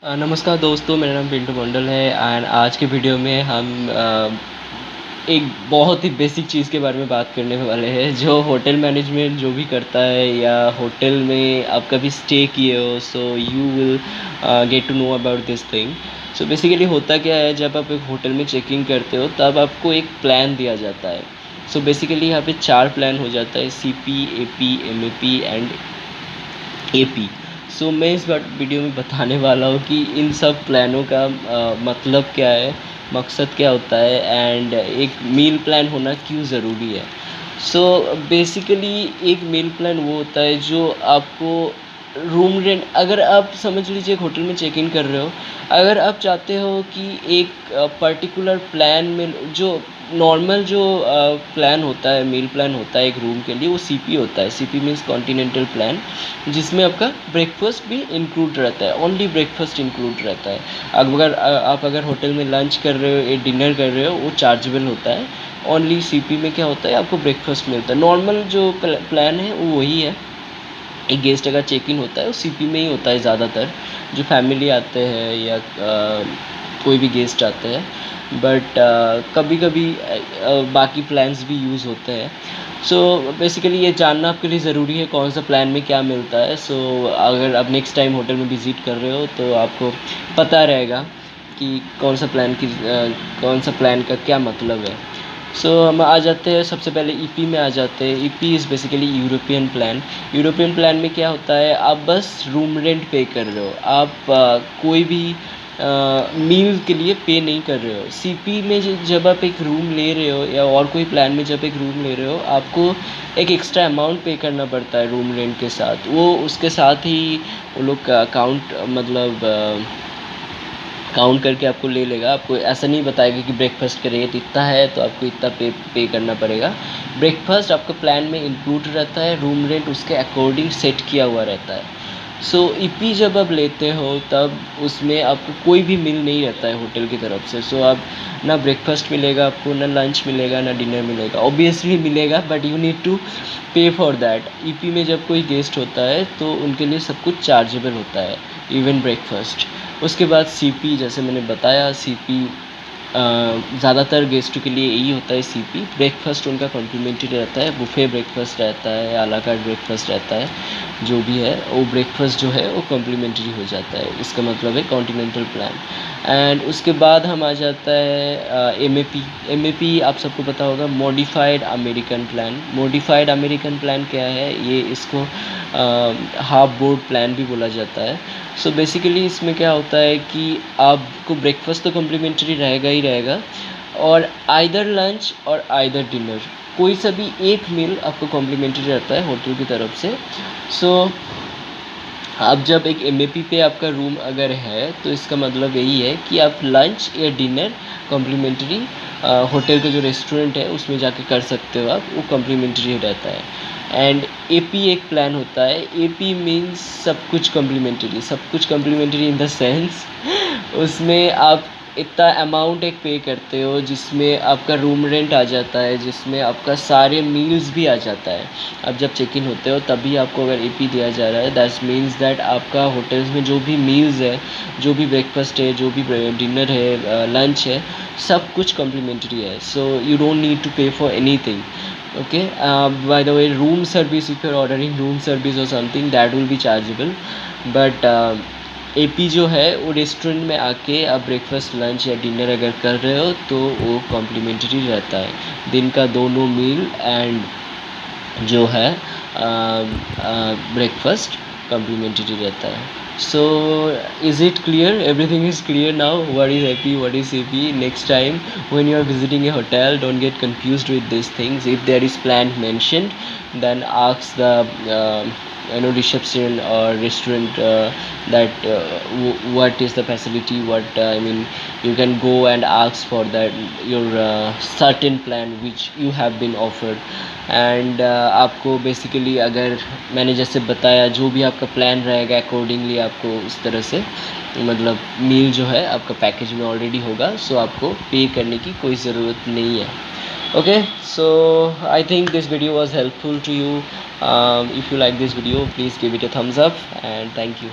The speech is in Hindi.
नमस्कार दोस्तों, मेरा नाम पिंटू मंडल है एंड आज के वीडियो में हम एक बहुत ही बेसिक चीज़ के बारे में बात करने वाले हैं जो होटल मैनेजमेंट जो भी करता है या होटल में आप कभी स्टे किए हो, so you will get to know about this thing. So basically होता क्या है, जब आप एक होटल में चेक इन करते हो तब आपको एक प्लान दिया जाता है। सो बेसिकली यहाँ पे 4 प्लान हो जाता है, CP, AP, MAP and AP। सो मैं इस बार वीडियो में बताने वाला हूँ कि इन सब प्लानों का मतलब क्या है, मकसद क्या होता है एंड एक मील प्लान होना क्यों ज़रूरी है। सो बेसिकली एक मील प्लान वो होता है जो आपको रूम रेंट, अगर आप समझ लीजिए एक होटल में चेक इन कर रहे हो, अगर आप चाहते हो कि एक पर्टिकुलर प्लान में जो नॉर्मल जो प्लान होता है, मील प्लान होता है एक रूम के लिए, वो CP होता है। CP मीन्स कॉन्टिनेंटल प्लान, जिसमें आपका ब्रेकफास्ट भी इंक्लूड रहता है, ओनली ब्रेकफास्ट इंक्लूड रहता है। अगर आप अगर होटल में लंच कर रहे हो या डिनर कर रहे हो, वो चार्जेबल होता है। ओनली CP में क्या होता है, आपको ब्रेकफास्ट मिलता है। नॉर्मल जो प्लान है वो वही है। एक गेस्ट अगर चेक इन होता है वो CP में ही होता है ज़्यादातर, जो फैमिली आते हैं या कोई भी गेस्ट आते हैं। बट कभी कभी बाकी प्लान्स भी यूज़ होते हैं। सो बेसिकली ये जानना आपके लिए ज़रूरी है कौन सा प्लान में क्या मिलता है। सो अगर आप नेक्स्ट टाइम होटल में विज़िट कर रहे हो तो आपको पता रहेगा कि कौन सा प्लान का क्या मतलब है। सो हम आ जाते हैं, सबसे पहले EP में आ जाते हैं। EP is basically European plan. European plan में क्या होता है, आप बस रूम रेंट पे कर रहे हो, आप कोई भी मील के लिए पे नहीं कर रहे हो। CP में जब आप एक रूम ले रहे हो या और कोई प्लान में जब एक रूम ले रहे हो, आपको एक एक्स्ट्रा अमाउंट पे करना पड़ता है रूम रेंट के साथ। वो उसके साथ ही वो लोग का अकाउंट मतलब काउंट करके आपको ले लेगा। आपको ऐसा नहीं बताएगा कि ब्रेकफास्ट का रेट इतना है तो आपको इतना पे करना पड़ेगा। ब्रेकफास्ट आपका प्लान में इंक्लूड रहता है, रूम रेंट उसके अकॉर्डिंग सेट किया हुआ रहता है। सो EP जब आप लेते हो तब उसमें आपको कोई भी मील नहीं रहता है होटल की तरफ से। सो आप ना ब्रेकफास्ट मिलेगा आपको, ना लंच मिलेगा, ना डिनर मिलेगा। ऑब्वियसली मिलेगा but you need to pay for that. EP में जब कोई गेस्ट होता है तो उनके लिए सब कुछ चार्जेबल होता है, इवन ब्रेकफास्ट। उसके बाद CP, जैसे मैंने बताया, CP ज़्यादातर गेस्टों के लिए यही होता है। CP ब्रेकफास्ट उनका कॉम्प्लीमेंट्री रहता है, बुफे ब्रेकफास्ट रहता है, आ ला कार्ट ब्रेकफास्ट रहता है, जो भी है वो ब्रेकफास्ट जो है वो कॉम्प्लीमेंट्री हो जाता है। इसका मतलब है कॉन्टिनेंटल प्लान। एंड उसके बाद हम आ जाता है MAP। MAP आप सबको पता होगा, modified American plan. Modified American plan क्या है, ये इसको हाफ बोर्ड प्लान भी बोला जाता है। सो बेसिकली इसमें क्या होता है कि आपको ब्रेकफास्ट तो कम्प्लीमेंट्री रहेगा ही रहेगा, और आइदर लंच और आइदर डिनर, कोई सा भी एक मील आपको कॉम्प्लीमेंट्री रहता है होटल की तरफ से। सो अब जब एक MAP पे आपका रूम अगर है तो इसका मतलब यही है कि आप लंच या डिनर कॉम्प्लीमेंट्री होटल का जो रेस्टोरेंट है उसमें जाके कर सकते हो आप, वो कॉम्प्लीमेंट्री रहता है। एंड AP एक प्लान होता है। AP मीन्स सब कुछ कॉम्प्लीमेंट्री, सब कुछ कॉम्प्लीमेंट्री इन द सेंस उसमें आप इतना अमाउंट एक पे करते हो जिसमें आपका रूम रेंट आ जाता है, जिसमें आपका सारे मील्स भी आ जाता है। अब जब चेक इन होते हो तभी आपको अगर AP दिया जा रहा है, दैट्स मीन्स दैट आपका होटल्स में जो भी मील्स है, जो भी ब्रेकफास्ट है, जो भी डिनर है, लंच है, सब कुछ कॉम्प्लीमेंट्री है। So you don't need to pay for anything. Okay, by the way, room service, if you're ordering room service or something, that will be chargeable, but AP जो है वो रेस्टोरेंट में आके आप ब्रेकफास्ट लंच या डिनर अगर कर रहे हो तो वो कॉम्प्लीमेंट्री रहता है, दिन का दोनों मील एंड जो है ब्रेकफास्ट कम्प्लीमेंट्री रहता है। So is it clear, everything is clear now, what is AP, what is CP? Next time when you are visiting a hotel, don't get confused with these things. If there is plan mentioned, then ask the reception or restaurant that what is the facility, what I mean, you can go and ask for that your certain plan which you have been offered. And आपको बेसिकली अगर मैंने जैसे बताया जो भी आपका प्लान रहेगा अकॉर्डिंगली आपको उस तरह से मतलब मील जो है आपका पैकेज में ऑलरेडी होगा। सो आपको पे करने की कोई ज़रूरत नहीं है। Okay, so I think this video was helpful to you. If you like this video, please give it a thumbs up and thank you.